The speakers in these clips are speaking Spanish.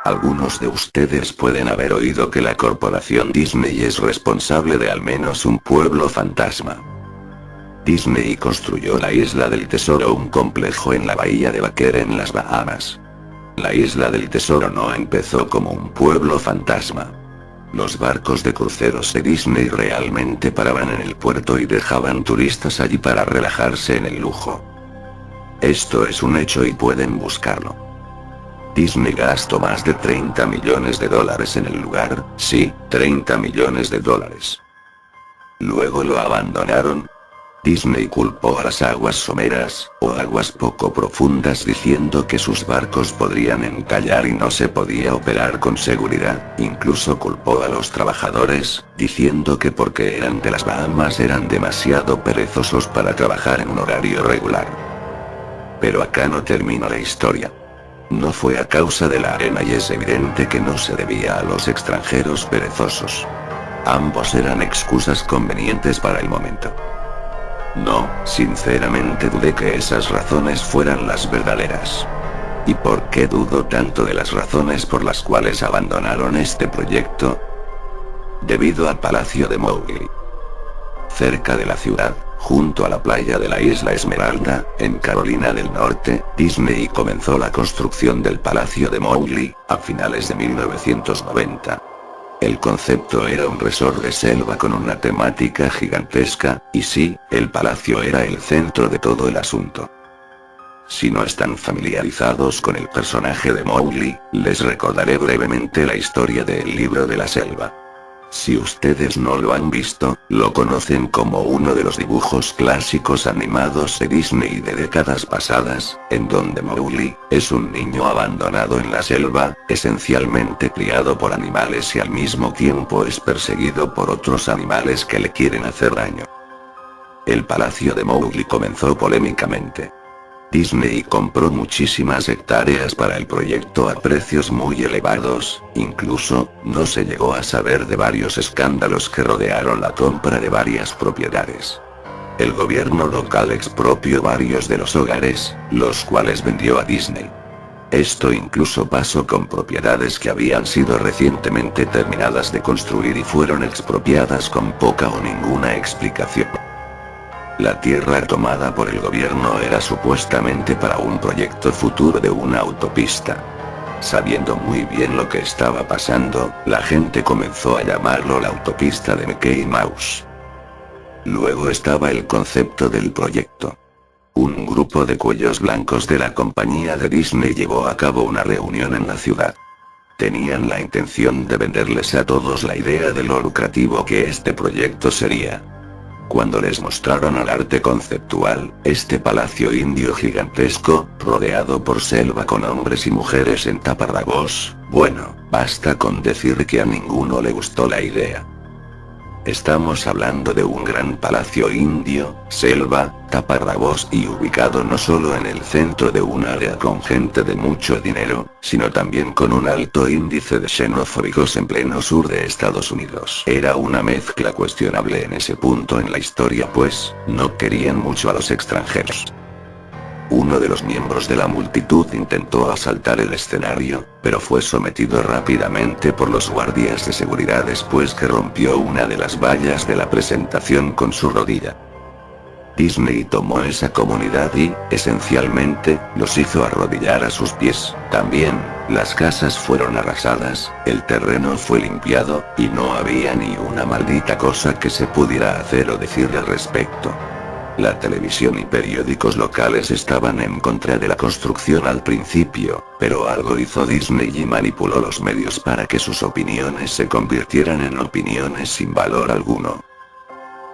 Algunos de ustedes pueden haber oído que la corporación Disney es responsable de al menos un pueblo fantasma. Disney construyó la Isla del Tesoro, un complejo en la bahía de Baker en las Bahamas. La Isla del Tesoro no empezó como un pueblo fantasma. Los barcos de cruceros de Disney realmente paraban en el puerto y dejaban turistas allí para relajarse en el lujo. Esto es un hecho y pueden buscarlo. Disney gastó más de 30 millones de dólares en el lugar, sí, 30 millones de dólares. Luego lo abandonaron. Disney culpó a las aguas someras, o aguas poco profundas, diciendo que sus barcos podrían encallar y no se podía operar con seguridad. Incluso culpó a los trabajadores, diciendo que porque eran de las Bahamas eran demasiado perezosos para trabajar en un horario regular. Pero acá no termina la historia. No fue a causa de la arena y es evidente que no se debía a los extranjeros perezosos. Ambos eran excusas convenientes para el momento. No, sinceramente dudé que esas razones fueran las verdaderas. ¿Y por qué dudo tanto de las razones por las cuales abandonaron este proyecto? Debido al Palacio de Mowgli. Cerca de la ciudad, junto a la playa de la Isla Esmeralda, en Carolina del Norte, Disney comenzó la construcción del Palacio de Mowgli, a finales de 1990. El concepto era un resort de selva con una temática gigantesca, y sí, el palacio era el centro de todo el asunto. Si no están familiarizados con el personaje de Mowgli, les recordaré brevemente la historia del Libro de la Selva. Si ustedes no lo han visto, lo conocen como uno de los dibujos clásicos animados de Disney de décadas pasadas, en donde Mowgli es un niño abandonado en la selva, esencialmente criado por animales y al mismo tiempo es perseguido por otros animales que le quieren hacer daño. El Palacio de Mowgli comenzó polémicamente. Disney compró muchísimas hectáreas para el proyecto a precios muy elevados, incluso, no se llegó a saber de varios escándalos que rodearon la compra de varias propiedades. El gobierno local expropió varios de los hogares, los cuales vendió a Disney. Esto incluso pasó con propiedades que habían sido recientemente terminadas de construir y fueron expropiadas con poca o ninguna explicación. La tierra tomada por el gobierno era supuestamente para un proyecto futuro de una autopista. Sabiendo muy bien lo que estaba pasando, la gente comenzó a llamarlo la autopista de Mickey Mouse. Luego estaba el concepto del proyecto. Un grupo de cuellos blancos de la compañía de Disney llevó a cabo una reunión en la ciudad. Tenían la intención de venderles a todos la idea de lo lucrativo que este proyecto sería. Cuando les mostraron el arte conceptual, este palacio indio gigantesco, rodeado por selva con hombres y mujeres en taparrabos, bueno, basta con decir que a ninguno le gustó la idea. Estamos hablando de un gran palacio indio, selva, taparrabos y ubicado no solo en el centro de un área con gente de mucho dinero, sino también con un alto índice de xenofóbicos en pleno sur de Estados Unidos. Era una mezcla cuestionable en ese punto en la historia, pues, no querían mucho a los extranjeros. Uno de los miembros de la multitud intentó asaltar el escenario, pero fue sometido rápidamente por los guardias de seguridad después que rompió una de las vallas de la presentación con su rodilla. Disney tomó esa comunidad y, esencialmente, los hizo arrodillar a sus pies. También, las casas fueron arrasadas, el terreno fue limpiado, y no había ni una maldita cosa que se pudiera hacer o decir al respecto. La televisión y periódicos locales estaban en contra de la construcción al principio, pero algo hizo Disney y manipuló los medios para que sus opiniones se convirtieran en opiniones sin valor alguno.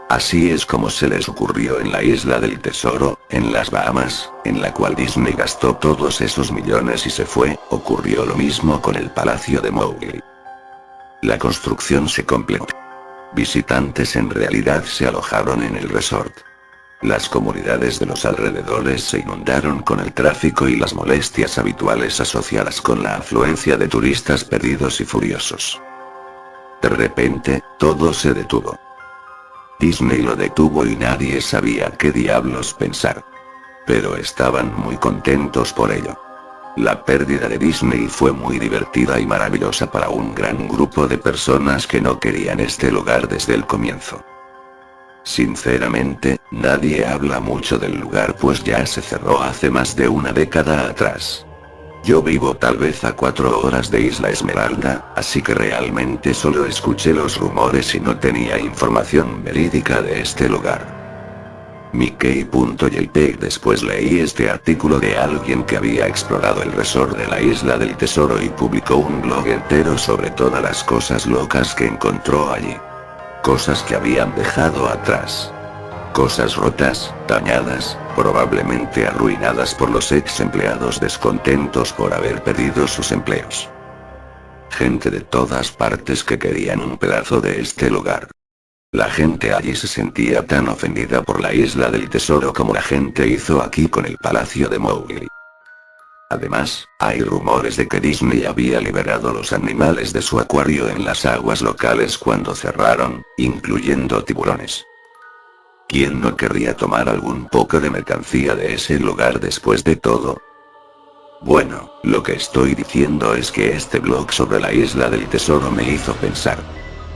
Así es como se les ocurrió en la Isla del Tesoro, en las Bahamas, en la cual Disney gastó todos esos millones y se fue, ocurrió lo mismo con el Palacio de Mowgli. La construcción se completó. Visitantes en realidad se alojaron en el resort. Las comunidades de los alrededores se inundaron con el tráfico y las molestias habituales asociadas con la afluencia de turistas perdidos y furiosos. De repente, todo se detuvo. Disney lo detuvo y nadie sabía qué diablos pensar. Pero estaban muy contentos por ello. La pérdida de Disney fue muy divertida y maravillosa para un gran grupo de personas que no querían este lugar desde el comienzo. Sinceramente, nadie habla mucho del lugar pues ya se cerró hace más de una década atrás. Yo vivo tal vez a 4 horas de Isla Esmeralda, así que realmente solo escuché los rumores y no tenía información verídica de este lugar. Mickey.jpg. Después leí este artículo de alguien que había explorado el resort de la Isla del Tesoro y publicó un blog entero sobre todas las cosas locas que encontró allí. Cosas que habían dejado atrás. Cosas rotas, dañadas, probablemente arruinadas por los ex empleados descontentos por haber perdido sus empleos. Gente de todas partes que querían un pedazo de este lugar. La gente allí se sentía tan ofendida por la Isla del Tesoro como la gente hizo aquí con el Palacio de Mowgli. Además, hay rumores de que Disney había liberado los animales de su acuario en las aguas locales cuando cerraron, incluyendo tiburones. ¿Quién no querría tomar algún poco de mercancía de ese lugar después de todo? Bueno, lo que estoy diciendo es que este blog sobre la Isla del Tesoro me hizo pensar.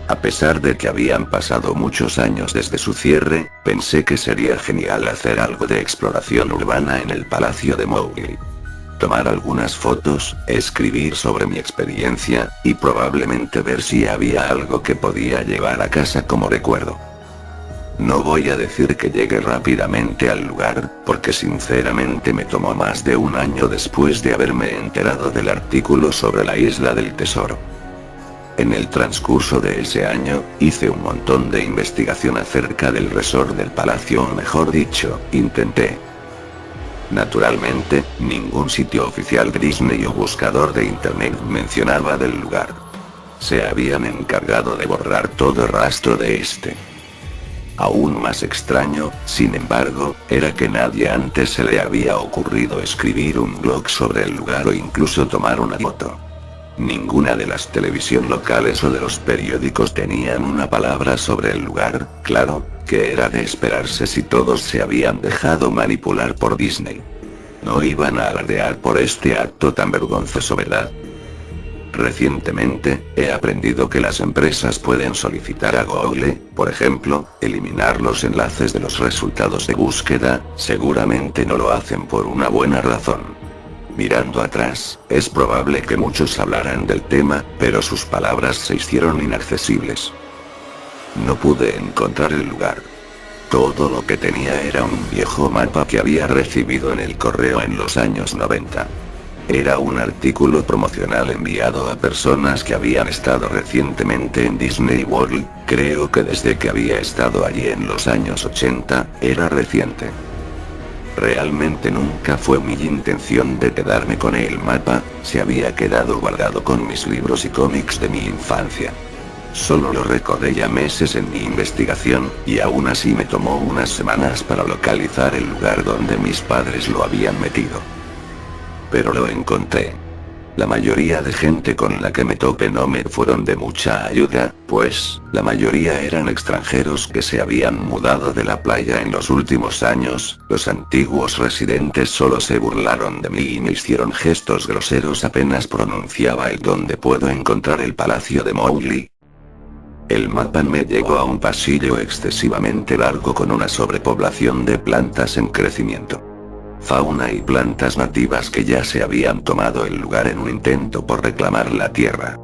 A pesar de que habían pasado muchos años desde su cierre, pensé que sería genial hacer algo de exploración urbana en el Palacio de Mowgli. Tomar algunas fotos, escribir sobre mi experiencia, y probablemente ver si había algo que podía llevar a casa como recuerdo. No voy a decir que llegué rápidamente al lugar, porque sinceramente me tomó más de un año después de haberme enterado del artículo sobre la Isla del Tesoro. En el transcurso de ese año, hice un montón de investigación acerca del resort del palacio, o mejor dicho, intenté. Naturalmente, ningún sitio oficial de Disney o buscador de internet mencionaba del lugar. Se habían encargado de borrar todo rastro de este. Aún más extraño, sin embargo, era que nadie antes se le había ocurrido escribir un blog sobre el lugar o incluso tomar una foto. Ninguna de las televisión locales o de los periódicos tenían una palabra sobre el lugar, claro, que era de esperarse si todos se habían dejado manipular por Disney. No iban a alardear por este acto tan vergonzoso, ¿verdad? Recientemente, he aprendido que las empresas pueden solicitar a Google, por ejemplo, eliminar los enlaces de los resultados de búsqueda, seguramente no lo hacen por una buena razón. Mirando atrás, es probable que muchos hablaran del tema, pero sus palabras se hicieron inaccesibles. No pude encontrar el lugar. Todo lo que tenía era un viejo mapa que había recibido en el correo en los años 90. Era un artículo promocional enviado a personas que habían estado recientemente en Disney World, creo que desde que había estado allí en los años 80, era reciente. Realmente nunca fue mi intención de quedarme con el mapa, se había quedado guardado con mis libros y cómics de mi infancia. Solo lo recordé ya meses en mi investigación, y aún así me tomó unas semanas para localizar el lugar donde mis padres lo habían metido. Pero lo encontré. La mayoría de gente con la que me topé no me fueron de mucha ayuda, pues, la mayoría eran extranjeros que se habían mudado de la playa en los últimos años, los antiguos residentes solo se burlaron de mí y me hicieron gestos groseros apenas pronunciaba el "¿Dónde puedo encontrar el Palacio de Mowgli?". El mapa me llevó a un pasillo excesivamente largo con una sobrepoblación de plantas en crecimiento. Fauna y plantas nativas que ya se habían tomado el lugar en un intento por reclamar la tierra.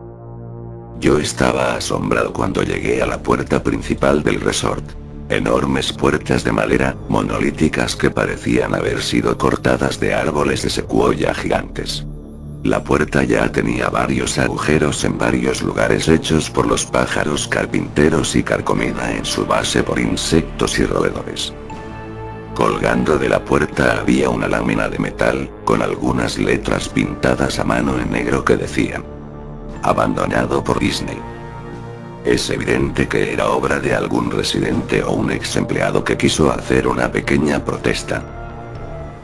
Yo estaba asombrado cuando llegué a la puerta principal del resort. Enormes puertas de madera, monolíticas que parecían haber sido cortadas de árboles de secuoya gigantes. La puerta ya tenía varios agujeros en varios lugares hechos por los pájaros carpinteros y carcomida en su base por insectos y roedores. Colgando de la puerta había una lámina de metal, con algunas letras pintadas a mano en negro que decían: abandonado por Disney. Es evidente que era obra de algún residente o un ex empleado que quiso hacer una pequeña protesta.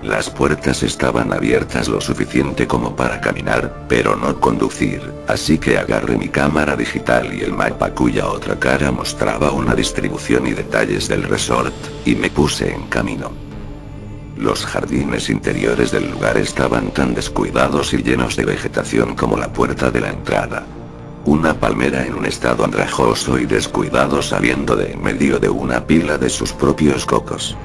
Las puertas estaban abiertas lo suficiente como para caminar, pero no conducir, así que agarré mi cámara digital y el mapa cuya otra cara mostraba una distribución y detalles del resort, y me puse en camino. Los jardines interiores del lugar estaban tan descuidados y llenos de vegetación como la puerta de la entrada. Una palmera en un estado andrajoso y descuidado saliendo de en medio de una pila de sus propios cocos.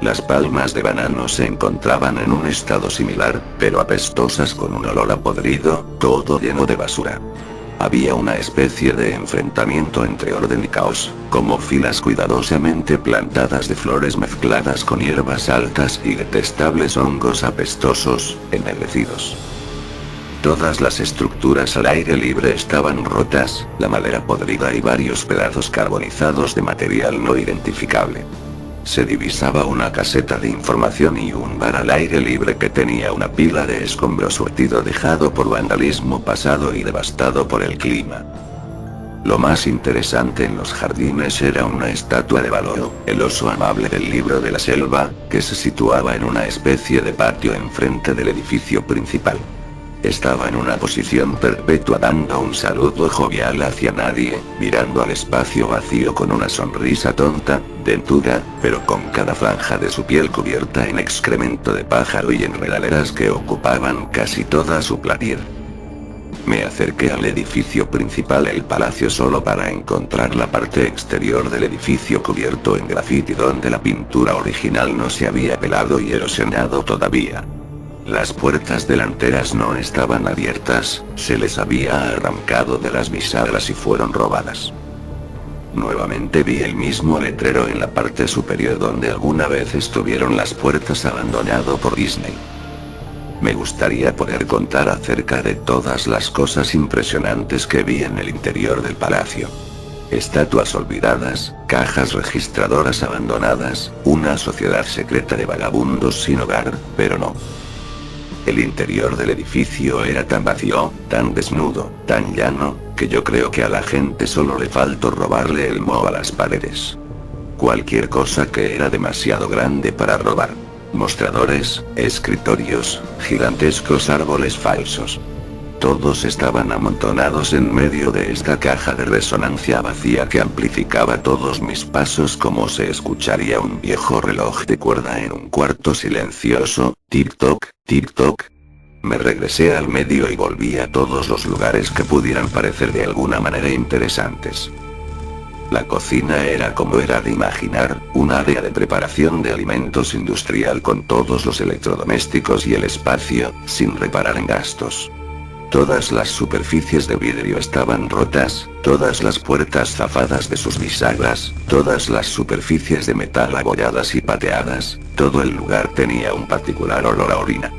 Las palmas de banano se encontraban en un estado similar, pero apestosas con un olor a podrido, todo lleno de basura. Había una especie de enfrentamiento entre orden y caos, como filas cuidadosamente plantadas de flores mezcladas con hierbas altas y detestables hongos apestosos, ennegrecidos. Todas las estructuras al aire libre estaban rotas, la madera podrida y varios pedazos carbonizados de material no identificable. Se divisaba una caseta de información y un bar al aire libre que tenía una pila de escombros surtido dejado por vandalismo pasado y devastado por el clima. Lo más interesante en los jardines era una estatua de Baloo, el oso amable del libro de la selva, que se situaba en una especie de patio enfrente del edificio principal. Estaba en una posición perpetua dando un saludo jovial hacia nadie, mirando al espacio vacío con una sonrisa tonta, dentuda, pero con cada franja de su piel cubierta en excremento de pájaro y enredaderas que ocupaban casi toda su platier. Me acerqué al edificio principal, el palacio, solo para encontrar la parte exterior del edificio cubierto en grafiti donde la pintura original no se había pelado y erosionado todavía. Las puertas delanteras no estaban abiertas, se les había arrancado de las bisagras y fueron robadas. Nuevamente vi el mismo letrero en la parte superior donde alguna vez estuvieron las puertas, abandonado por Disney. Me gustaría poder contar acerca de todas las cosas impresionantes que vi en el interior del palacio. Estatuas olvidadas, cajas registradoras abandonadas, una sociedad secreta de vagabundos sin hogar, pero no. El interior del edificio era tan vacío, tan desnudo, tan llano, que yo creo que a la gente solo le faltó robarle el moho a las paredes. Cualquier cosa que era demasiado grande para robar. Mostradores, escritorios, gigantescos árboles falsos. Todos estaban amontonados en medio de esta caja de resonancia vacía que amplificaba todos mis pasos como se escucharía un viejo reloj de cuerda en un cuarto silencioso, tic-toc, tic-toc. Me regresé al medio y volví a todos los lugares que pudieran parecer de alguna manera interesantes. La cocina era como era de imaginar, un área de preparación de alimentos industrial con todos los electrodomésticos y el espacio, sin reparar en gastos. Todas las superficies de vidrio estaban rotas, todas las puertas zafadas de sus bisagras, todas las superficies de metal abolladas y pateadas, todo el lugar tenía un particular olor a orina.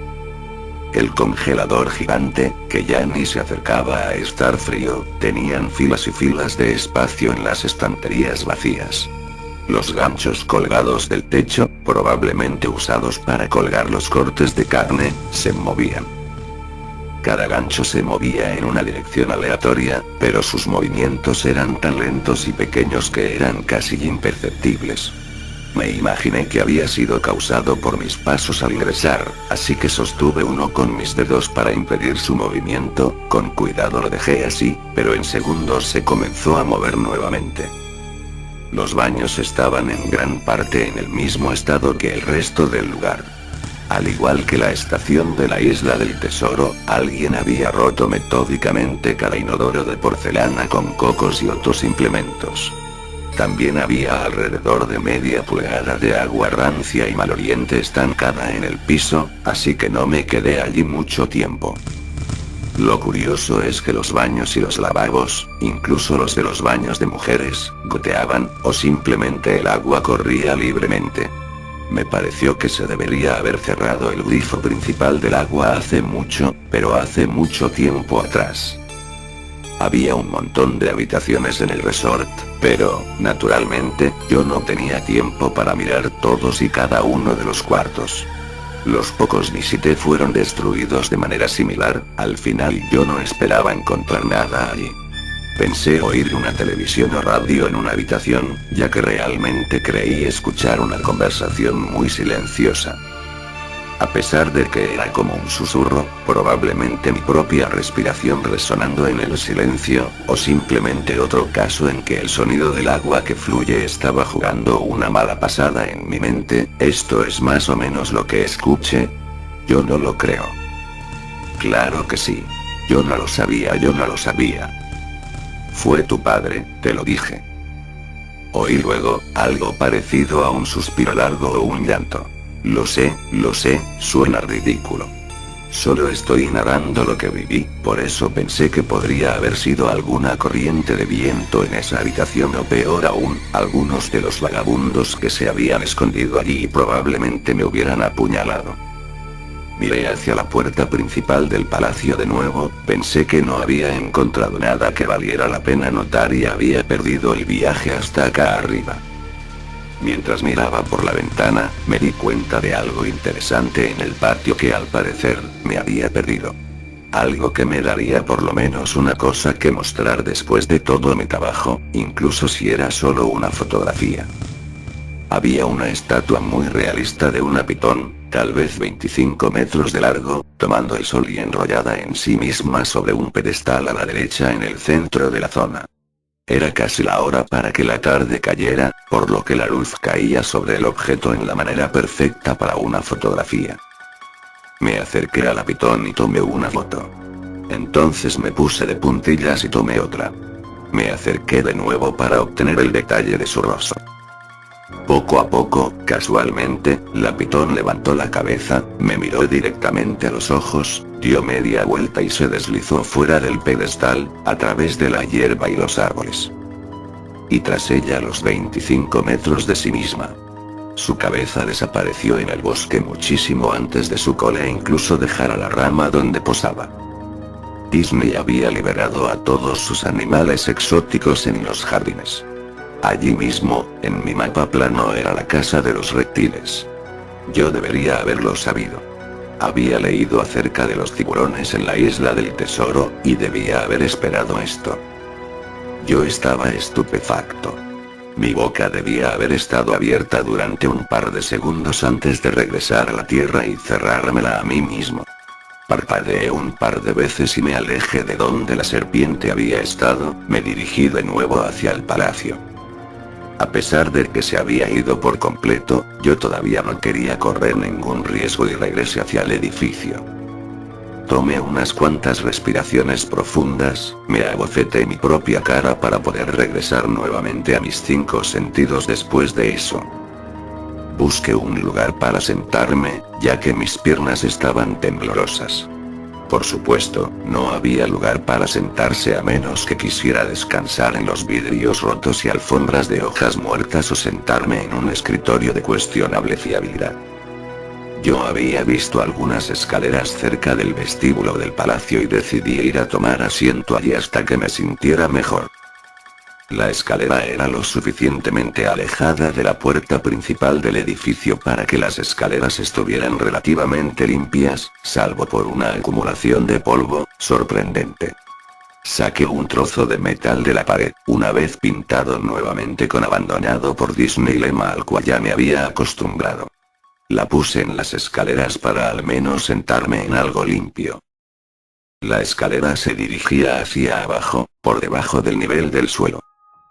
El congelador gigante, que ya ni se acercaba a estar frío, tenían filas y filas de espacio en las estanterías vacías. Los ganchos colgados del techo, probablemente usados para colgar los cortes de carne, se movían. Cada gancho se movía en una dirección aleatoria, pero sus movimientos eran tan lentos y pequeños que eran casi imperceptibles. Me imaginé que había sido causado por mis pasos al ingresar, así que sostuve uno con mis dedos para impedir su movimiento, con cuidado lo dejé así, pero en segundos se comenzó a mover nuevamente. Los baños estaban en gran parte en el mismo estado que el resto del lugar. Al igual que la estación de la Isla del Tesoro, alguien había roto metódicamente cada inodoro de porcelana con cocos y otros implementos. También había alrededor de media pulgada de agua rancia y maloliente estancada en el piso, así que no me quedé allí mucho tiempo. Lo curioso es que los baños y los lavabos, incluso los de los baños de mujeres, goteaban, o simplemente el agua corría libremente. Me pareció que se debería haber cerrado el grifo principal del agua hace mucho, pero hace mucho tiempo atrás. Había un montón de habitaciones en el resort, pero, naturalmente, yo no tenía tiempo para mirar todos y cada uno de los cuartos. Los pocos visité fueron destruidos de manera similar, al final yo no esperaba encontrar nada allí. Pensé oír una televisión o radio en una habitación, ya que realmente creí escuchar una conversación muy silenciosa. A pesar de que era como un susurro, probablemente mi propia respiración resonando en el silencio, o simplemente otro caso en que el sonido del agua que fluye estaba jugando una mala pasada en mi mente, esto es más o menos lo que escuché. Yo no lo creo. Claro que sí. Yo no lo sabía, yo no lo sabía. Fue tu padre, te lo dije. Oí luego, algo parecido a un suspiro largo o un llanto. Lo sé, suena ridículo. Solo estoy narrando lo que viví, por eso pensé que podría haber sido alguna corriente de viento en esa habitación o peor aún, algunos de los vagabundos que se habían escondido allí y probablemente me hubieran apuñalado. Miré hacia la puerta principal del palacio de nuevo, pensé que no había encontrado nada que valiera la pena notar y había perdido el viaje hasta acá arriba. Mientras miraba por la ventana, me di cuenta de algo interesante en el patio que al parecer, me había perdido. Algo que me daría por lo menos una cosa que mostrar después de todo mi trabajo, incluso si era solo una fotografía. Había una estatua muy realista de una pitón, tal vez 25 metros de largo, tomando el sol y enrollada en sí misma sobre un pedestal a la derecha en el centro de la zona. Era casi la hora para que la tarde cayera, por lo que la luz caía sobre el objeto en la manera perfecta para una fotografía. Me acerqué a la pitón y tomé una foto. Entonces me puse de puntillas y tomé otra. Me acerqué de nuevo para obtener el detalle de su rostro. Poco a poco, casualmente, la pitón levantó la cabeza, me miró directamente a los ojos, dio media vuelta y se deslizó fuera del pedestal, a través de la hierba y los árboles. Y tras ella a los 25 metros de sí misma. Su cabeza desapareció en el bosque muchísimo antes de su cola incluso dejar a la rama donde posaba. Disney había liberado a todos sus animales exóticos en los jardines. Allí mismo, en mi mapa plano era la casa de los reptiles. Yo debería haberlo sabido. Había leído acerca de los tiburones en la isla del tesoro, y debía haber esperado esto. Yo estaba estupefacto. Mi boca debía haber estado abierta durante un par de segundos antes de regresar a la tierra y cerrármela a mí mismo. Parpadeé un par de veces y me alejé de donde la serpiente había estado, me dirigí de nuevo hacia el palacio. A pesar de que se había ido por completo, yo todavía no quería correr ningún riesgo y regresé hacia el edificio. Tomé unas cuantas respiraciones profundas, me abofeté mi propia cara para poder regresar nuevamente a mis 5 sentidos después de eso. Busqué un lugar para sentarme, ya que mis piernas estaban temblorosas. Por supuesto, no había lugar para sentarse a menos que quisiera descansar en los vidrios rotos y alfombras de hojas muertas o sentarme en un escritorio de cuestionable fiabilidad. Yo había visto algunas escaleras cerca del vestíbulo del palacio y decidí ir a tomar asiento allí hasta que me sintiera mejor. La escalera era lo suficientemente alejada de la puerta principal del edificio para que las escaleras estuvieran relativamente limpias, salvo por una acumulación de polvo, sorprendente. Saqué un trozo de metal de la pared, una vez pintado nuevamente con abandonado por Disney, lema al cual ya me había acostumbrado. La puse en las escaleras para al menos sentarme en algo limpio. La escalera se dirigía hacia abajo, por debajo del nivel del suelo.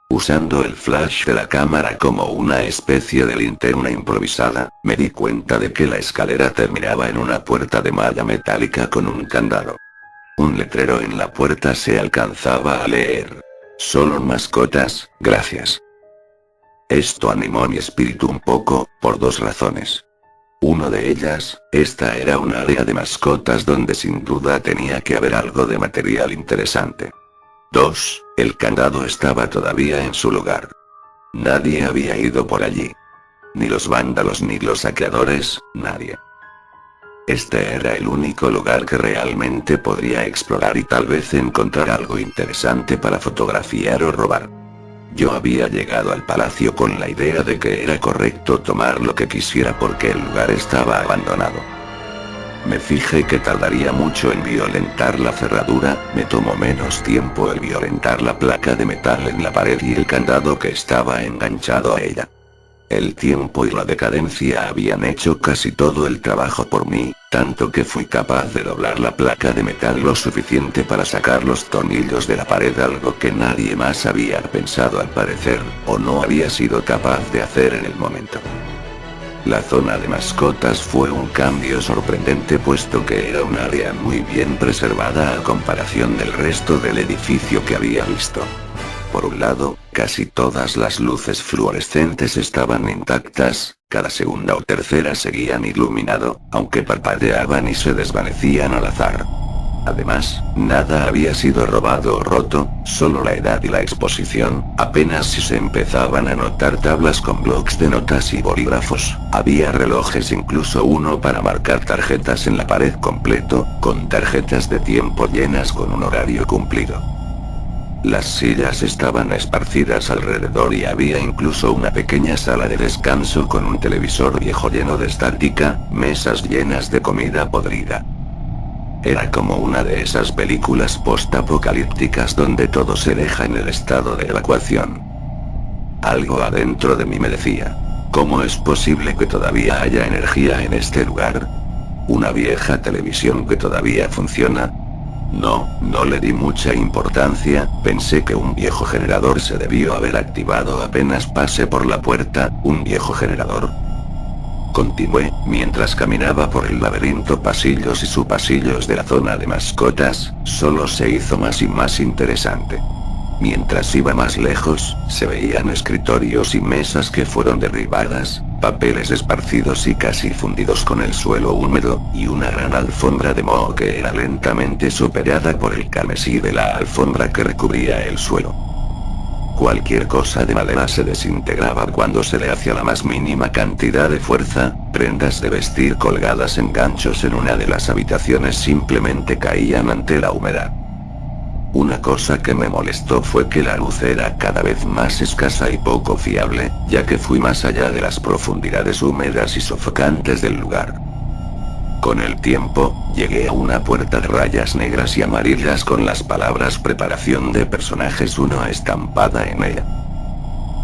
Usando el flash de la cámara como una especie de linterna improvisada, me di cuenta de que la escalera terminaba en una puerta de malla metálica con un candado. Un letrero en la puerta se alcanzaba a leer: "Solo mascotas, gracias". Esto animó mi espíritu un poco, por 2 razones. Una de ellas, esta era un área de mascotas donde sin duda tenía que haber algo de material interesante. 2. El candado estaba todavía en su lugar. Nadie había ido por allí. Ni los vándalos ni los saqueadores, nadie. Este era el único lugar que realmente podría explorar y tal vez encontrar algo interesante para fotografiar o robar. Yo había llegado al palacio con la idea de que era correcto tomar lo que quisiera porque el lugar estaba abandonado. Me fijé que tardaría mucho en violentar la cerradura, me tomó menos tiempo el violentar la placa de metal en la pared y el candado que estaba enganchado a ella. El tiempo y la decadencia habían hecho casi todo el trabajo por mí, tanto que fui capaz de doblar la placa de metal lo suficiente para sacar los tornillos de la pared, algo que nadie más había pensado al parecer, o no había sido capaz de hacer en el momento. La zona de mascotas fue un cambio sorprendente puesto que era un área muy bien preservada a comparación del resto del edificio que había visto. Por un lado, casi todas las luces fluorescentes estaban intactas, cada segunda o tercera seguían iluminado, aunque parpadeaban y se desvanecían al azar. Además, nada había sido robado o roto, solo la edad y la exposición, apenas si se empezaban a notar tablas con blocs de notas y bolígrafos, había relojes, incluso uno para marcar tarjetas en la pared completo, con tarjetas de tiempo llenas con un horario cumplido. Las sillas estaban esparcidas alrededor y había incluso una pequeña sala de descanso con un televisor viejo lleno de estática, mesas llenas de comida podrida. Era como una de esas películas post-apocalípticas donde todo se deja en el estado de evacuación. Algo adentro de mí me decía: ¿cómo es posible que todavía haya energía en este lugar? ¿Una vieja televisión que todavía funciona? No le di mucha importancia, pensé que un viejo generador se debió haber activado apenas pasé por la puerta, un viejo generador. Continué, mientras caminaba por el laberinto pasillos y subpasillos de la zona de mascotas, solo se hizo más y más interesante. Mientras iba más lejos, se veían escritorios y mesas que fueron derribadas, papeles esparcidos y casi fundidos con el suelo húmedo, y una gran alfombra de moho que era lentamente superada por el carmesí de la alfombra que recubría el suelo. Cualquier cosa de madera se desintegraba cuando se le hacía la más mínima cantidad de fuerza, prendas de vestir colgadas en ganchos en una de las habitaciones simplemente caían ante la humedad. Una cosa que me molestó fue que la luz era cada vez más escasa y poco fiable, ya que fui más allá de las profundidades húmedas y sofocantes del lugar. Con el tiempo, llegué a una puerta de rayas negras y amarillas con las palabras "Preparación de personajes 1" estampada en ella.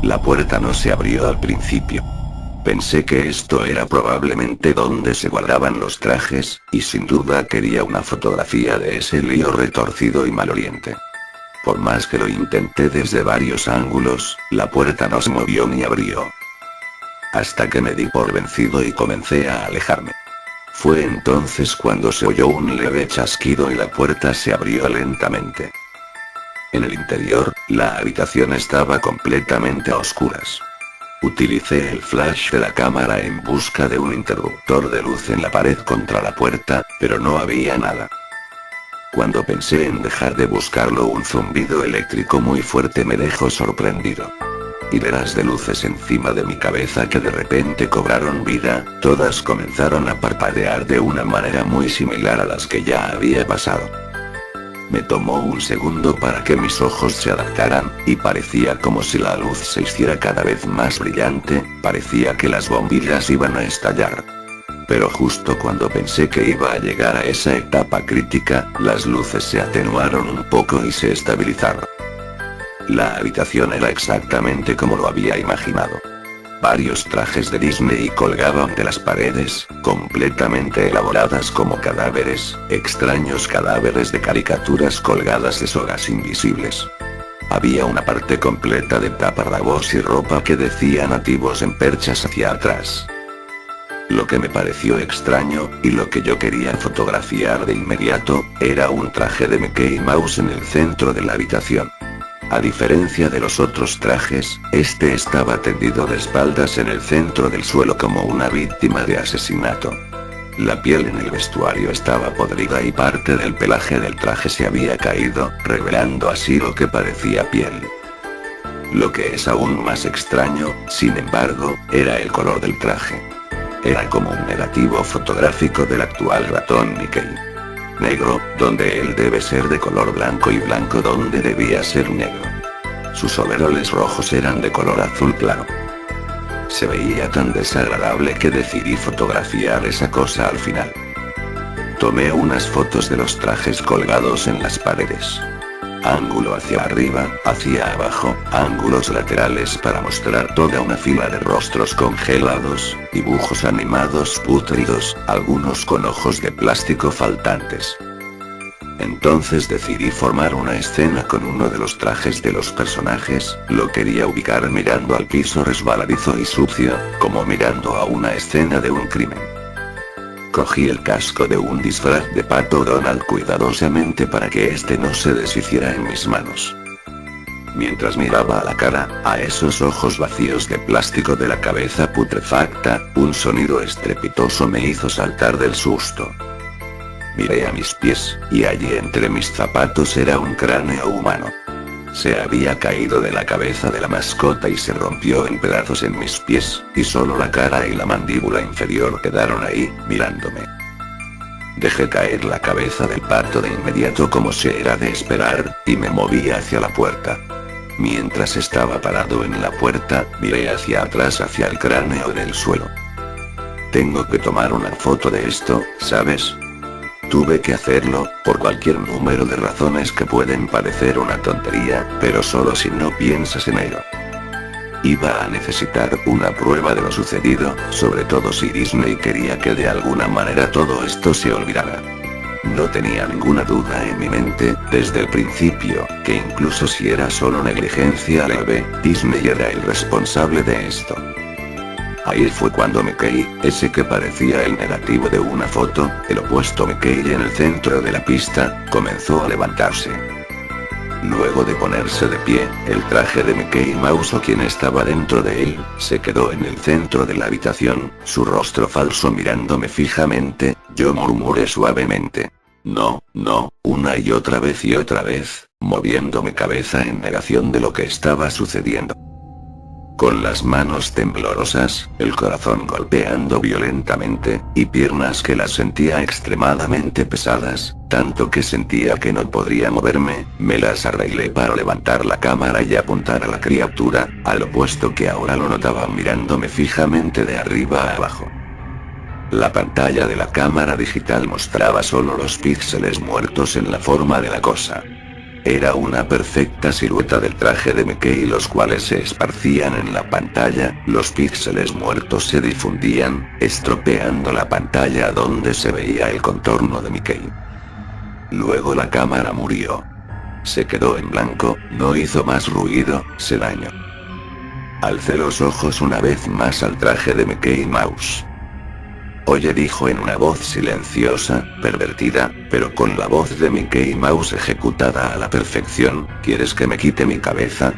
La puerta no se abrió al principio. Pensé que esto era probablemente donde se guardaban los trajes, y sin duda quería una fotografía de ese lío retorcido y maloliente. Por más que lo intenté desde varios ángulos, la puerta no se movió ni abrió. Hasta que me di por vencido y comencé a alejarme. Fue entonces cuando se oyó un leve chasquido y la puerta se abrió lentamente. En el interior, la habitación estaba completamente a oscuras. Utilicé el flash de la cámara en busca de un interruptor de luz en la pared contra la puerta, pero no había nada. Cuando pensé en dejar de buscarlo, un zumbido eléctrico muy fuerte me dejó sorprendido. Hileras de luces encima de mi cabeza que de repente cobraron vida, todas comenzaron a parpadear de una manera muy similar a las que ya había pasado. Me tomó un segundo para que mis ojos se adaptaran, y parecía como si la luz se hiciera cada vez más brillante, parecía que las bombillas iban a estallar. Pero justo cuando pensé que iba a llegar a esa etapa crítica, las luces se atenuaron un poco y se estabilizaron. La habitación era exactamente como lo había imaginado. Varios trajes de Disney colgaban de las paredes, completamente elaboradas como cadáveres, extraños cadáveres de caricaturas colgadas de sogas invisibles. Había una parte completa de taparrabos y ropa que decía nativos en perchas hacia atrás. Lo que me pareció extraño, y lo que yo quería fotografiar de inmediato, era un traje de Mickey Mouse en el centro de la habitación. A diferencia de los otros trajes, este estaba tendido de espaldas en el centro del suelo como una víctima de asesinato. La piel en el vestuario estaba podrida y parte del pelaje del traje se había caído, revelando así lo que parecía piel. Lo que es aún más extraño, sin embargo, era el color del traje. Era como un negativo fotográfico del actual ratón Mickey. Negro, donde él debe ser de color blanco, y blanco donde debía ser negro. Sus overoles rojos eran de color azul claro. Se veía tan desagradable que decidí fotografiar esa cosa al final. Tomé unas fotos de los trajes colgados en las paredes. ángulo hacia arriba, hacia abajo, ángulos laterales para mostrar toda una fila de rostros congelados, dibujos animados pútridos, algunos con ojos de plástico faltantes. Entonces decidí formar una escena con uno de los trajes de los personajes, lo quería ubicar mirando al piso resbaladizo y sucio, como mirando a una escena de un crimen. Cogí el casco de un disfraz de Pato Donald cuidadosamente para que este no se deshiciera en mis manos. Mientras miraba a la cara, a esos ojos vacíos de plástico de la cabeza putrefacta, un sonido estrepitoso me hizo saltar del susto. Miré a mis pies, y allí entre mis zapatos era un cráneo humano. Se había caído de la cabeza de la mascota y se rompió en pedazos en mis pies, y solo la cara y la mandíbula inferior quedaron ahí, mirándome. Dejé caer la cabeza del pato de inmediato como se era de esperar, y me moví hacia la puerta. Mientras estaba parado en la puerta, miré hacia atrás hacia el cráneo en el suelo. Tengo que tomar una foto de esto, ¿sabes? Tuve que hacerlo, por cualquier número de razones que pueden parecer una tontería, pero solo si no piensas en ello. Iba a necesitar una prueba de lo sucedido, sobre todo si Disney quería que de alguna manera todo esto se olvidara. No tenía ninguna duda en mi mente, desde el principio, que incluso si era solo negligencia leve, Disney era el responsable de esto. Ahí fue cuando Mickey, ese que parecía el negativo de una foto, el opuesto Mickey en el centro de la pista, comenzó a levantarse. Luego de ponerse de pie, el traje de Mickey Mouse o quien estaba dentro de él, se quedó en el centro de la habitación, su rostro falso mirándome fijamente, yo murmuré suavemente. No, no, una y otra vez, moviendo mi cabeza en negación de lo que estaba sucediendo. Con las manos temblorosas, el corazón golpeando violentamente, y piernas que las sentía extremadamente pesadas, tanto que sentía que no podría moverme, me las arreglé para levantar la cámara y apuntar a la criatura, al opuesto que ahora lo notaba mirándome fijamente de arriba a abajo. La pantalla de la cámara digital mostraba solo los píxeles muertos en la forma de la cosa. Era una perfecta silueta del traje de Mickey los cuales se esparcían en la pantalla, los píxeles muertos se difundían, estropeando la pantalla donde se veía el contorno de Mickey. Luego la cámara murió. Se quedó en blanco, no hizo más ruido, se dañó. Alcé los ojos una vez más al traje de Mickey Mouse. Oye, dijo en una voz silenciosa, pervertida, pero con la voz de Mickey Mouse ejecutada a la perfección, ¿quieres que me quite mi cabeza?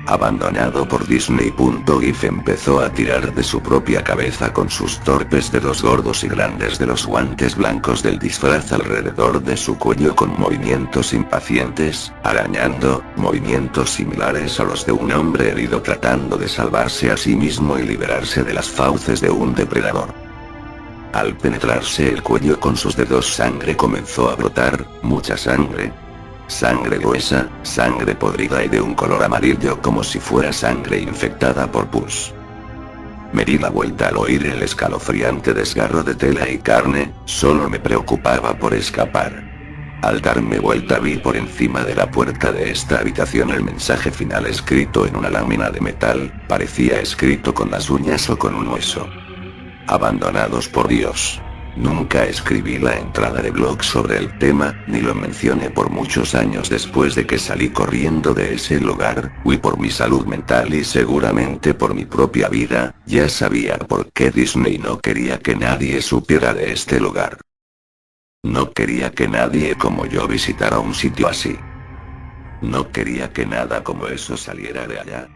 Abandonado por Disney. GIF empezó a tirar de su propia cabeza con sus torpes dedos gordos y grandes de los guantes blancos del disfraz alrededor de su cuello con movimientos impacientes, arañando, movimientos similares a los de un hombre herido tratando de salvarse a sí mismo y liberarse de las fauces de un depredador. Al penetrarse el cuello con sus dedos, sangre comenzó a brotar, mucha sangre. Sangre gruesa, sangre podrida y de un color amarillo como si fuera sangre infectada por pus. Me di la vuelta al oír el escalofriante desgarro de tela y carne, solo me preocupaba por escapar. Al darme vuelta vi por encima de la puerta de esta habitación el mensaje final escrito en una lámina de metal, parecía escrito con las uñas o con un hueso. Abandonados por Dios. Nunca escribí la entrada de blog sobre el tema, ni lo mencioné por muchos años después de que salí corriendo de ese lugar, y por mi salud mental y seguramente por mi propia vida, ya sabía por qué Disney no quería que nadie supiera de este lugar. No quería que nadie como yo visitara un sitio así. No quería que nada como eso saliera de allá.